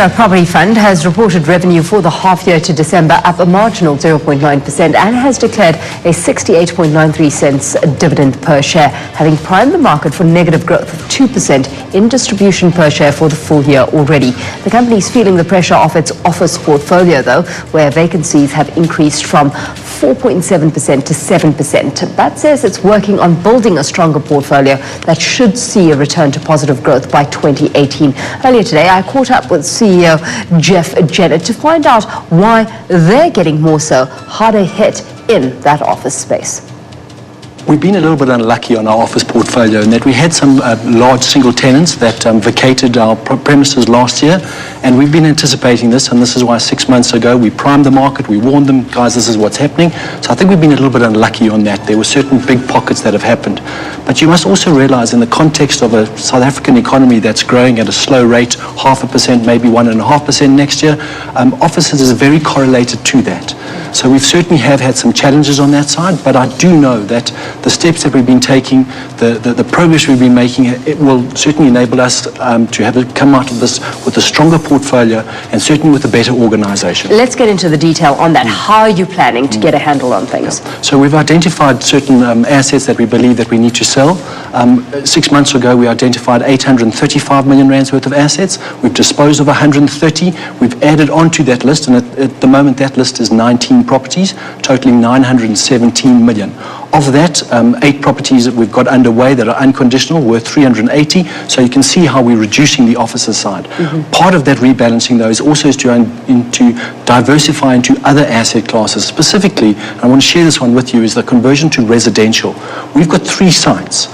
Premier Property Fund has reported revenue for the half year to December up a marginal 0.9% and has declared a 68.93 cents dividend per share, having primed the market for negative growth of 2% in distribution per share for the full year already. The company is feeling the pressure of its office portfolio, though, where vacancies have increased from 4.7% to 7%, but says it's working on building a stronger portfolio that should see a return to positive growth by 2018. Earlier today, I caught up with CEO Jeff Jennett to find out why they're getting more so harder hit in that office space. We've been a little bit unlucky on our office portfolio in that we had some large single tenants that vacated our premises last year, and we've been anticipating this, and this is why 6 months ago we primed the market, we warned them, guys, this is what's happening. So I think we've been a little bit unlucky on that. There were certain big pockets that have happened. But you must also realize in the context of a South African economy that's growing at a slow rate, 0.5%, maybe 1.5% next year, offices is very correlated to that. So we certainly have had some challenges on that side, but I do know that the steps that we've been taking, the progress we've been making, it will certainly enable us to have it come out of this with a stronger portfolio and certainly with a better organisation. Let's get into the detail on that. How are you planning to get a handle on things? So we've identified certain assets that we believe that we need to sell. 6 months ago, we identified 835 million rands worth of assets. We've disposed of 130. We've added onto that list, and at the moment that list is 19 properties, totaling 917 million. Of that, 8 properties that we've got underway that are unconditional worth 380. So you can see how we're reducing the offices side. Part of that rebalancing, though, is also to diversify into other asset classes. Specifically, I want to share this one with you, is the conversion to residential. We've got 3 sites.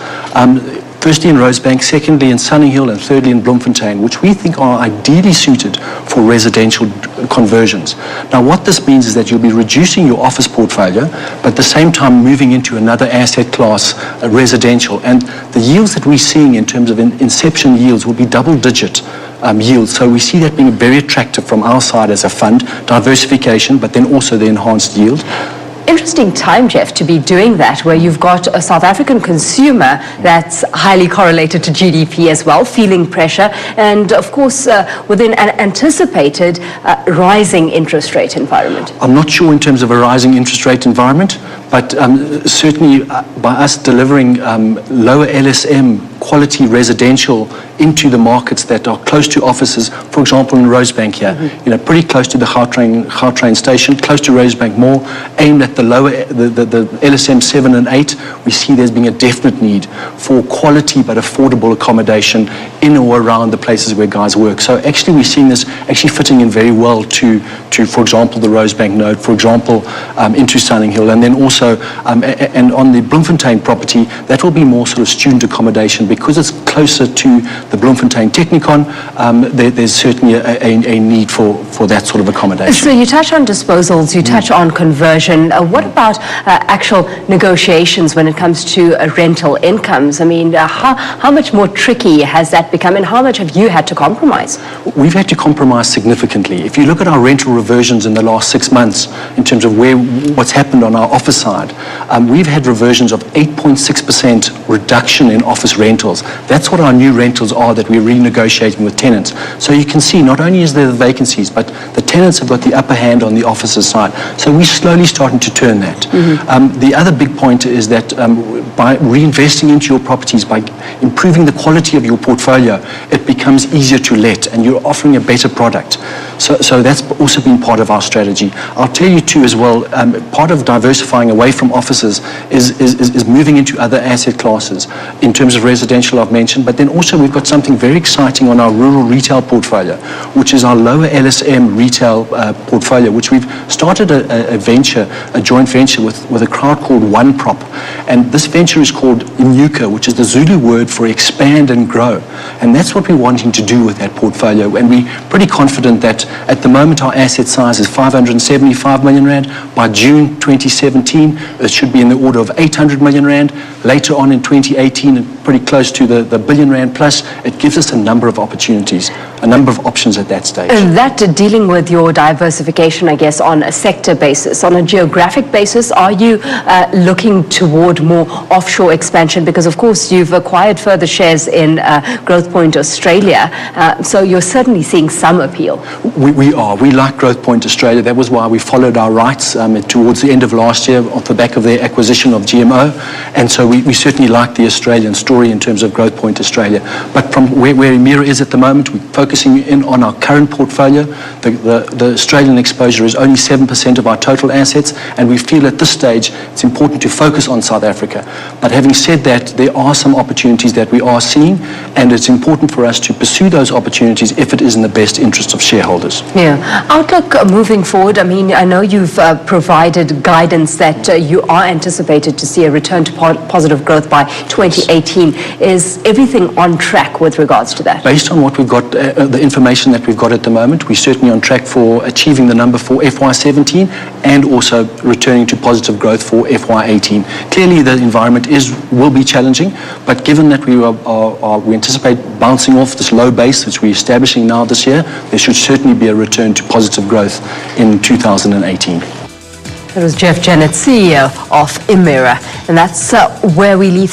Firstly in Rosebank, secondly in Sunninghill, and thirdly in Bloemfontein, which we think are ideally suited for residential conversions. Now, what this means is that you'll be reducing your office portfolio, but at the same time moving into another asset class, residential. And the yields that we're seeing in terms of inception yields will be double-digit yields. So we see that being very attractive from our side as a fund, diversification, but then also the enhanced yield. Interesting time, Jeff, to be doing that, where you've got a South African consumer that's highly correlated to GDP as well, feeling pressure, and of course within an anticipated rising interest rate environment. I'm not sure in terms of a rising interest rate environment, but certainly by us delivering lower LSM quality residential into the markets that are close to offices, for example in Rosebank here, pretty close to the Gautrain station, close to Rosebank Mall, aimed at the lower, the LSM 7 and 8, we see there's been a definite need for quality but affordable accommodation in or around the places where guys work. So actually we're seeing this actually fitting in very well to for example, the Rosebank node, for example, into Sunninghill, and then also, and on the Bloemfontein property, that will be more sort of student accommodation because it's closer to the Bloemfontein Technikon. There's certainly a need for that sort of accommodation. So you touch on disposals, you touch on conversion. What about actual negotiations when it comes to rental incomes? I mean, how much more tricky has that become, and how much have you had to compromise? We've had to compromise significantly. If you look at our rental reversions in the last 6 months, in terms of what's happened on our office side, we've had reversions of 8.6% reduction in office rentals. That's what our new rentals are that we're renegotiating with tenants. So you can see not only is there the vacancies, but the tenants have got the upper hand on the offices side. So we're slowly starting to turn that. The other big point is that by reinvesting into your properties, by improving the quality of your portfolio, it becomes easier to let and you're offering a better product. So that's also been part of our strategy. I'll tell you too as well, part of diversifying away from offices is moving into other asset classes in terms of residential I've mentioned, but then also we've got something very exciting on our rural retail portfolio, which is our lower LSM retail portfolio, which we've started a joint venture with a crowd called One Prop. And this venture is called Inyuka, which is the Zulu word for expand and grow. And that's what we're wanting to do with that portfolio. And we're pretty confident that at the moment our asset size is 575 million rand. By June 2017, it should be in the order of 800 million rand. Later on in 2018, pretty close close to the billion rand plus, it gives us a number of opportunities, a number of options at that stage. And that dealing with your diversification, I guess, on a sector basis, on a geographic basis, are you looking toward more offshore expansion? Because, of course, you've acquired further shares in Growthpoint Australia, so you're certainly seeing some appeal. We are. We like Growthpoint Australia. That was why we followed our rights towards the end of last year off the back of their acquisition of GMO. And so we certainly like the Australian story in terms of Growthpoint Australia. But from where Emira is at the moment, we're focusing in on our current portfolio. The Australian exposure is only 7% of our total assets, and we feel at this stage it's important to focus on South Africa. But having said that, there are some opportunities that we are seeing, and it's important for us to pursue those opportunities if it is in the best interest of shareholders. Yeah. Outlook moving forward, I mean, I know you've provided guidance that you are anticipated to see a return to positive growth by 2018. Is everything on track with regards to that? Based on what we've got, the information that we've got at the moment, we're certainly on track for achieving the number for FY17 and also returning to positive growth for FY18. Clearly, the environment will be challenging, but given that we anticipate bouncing off this low base, which we're establishing now this year, there should certainly be a return to positive growth in 2018. That was Jeff Jennett, CEO of Emira, and that's where we leave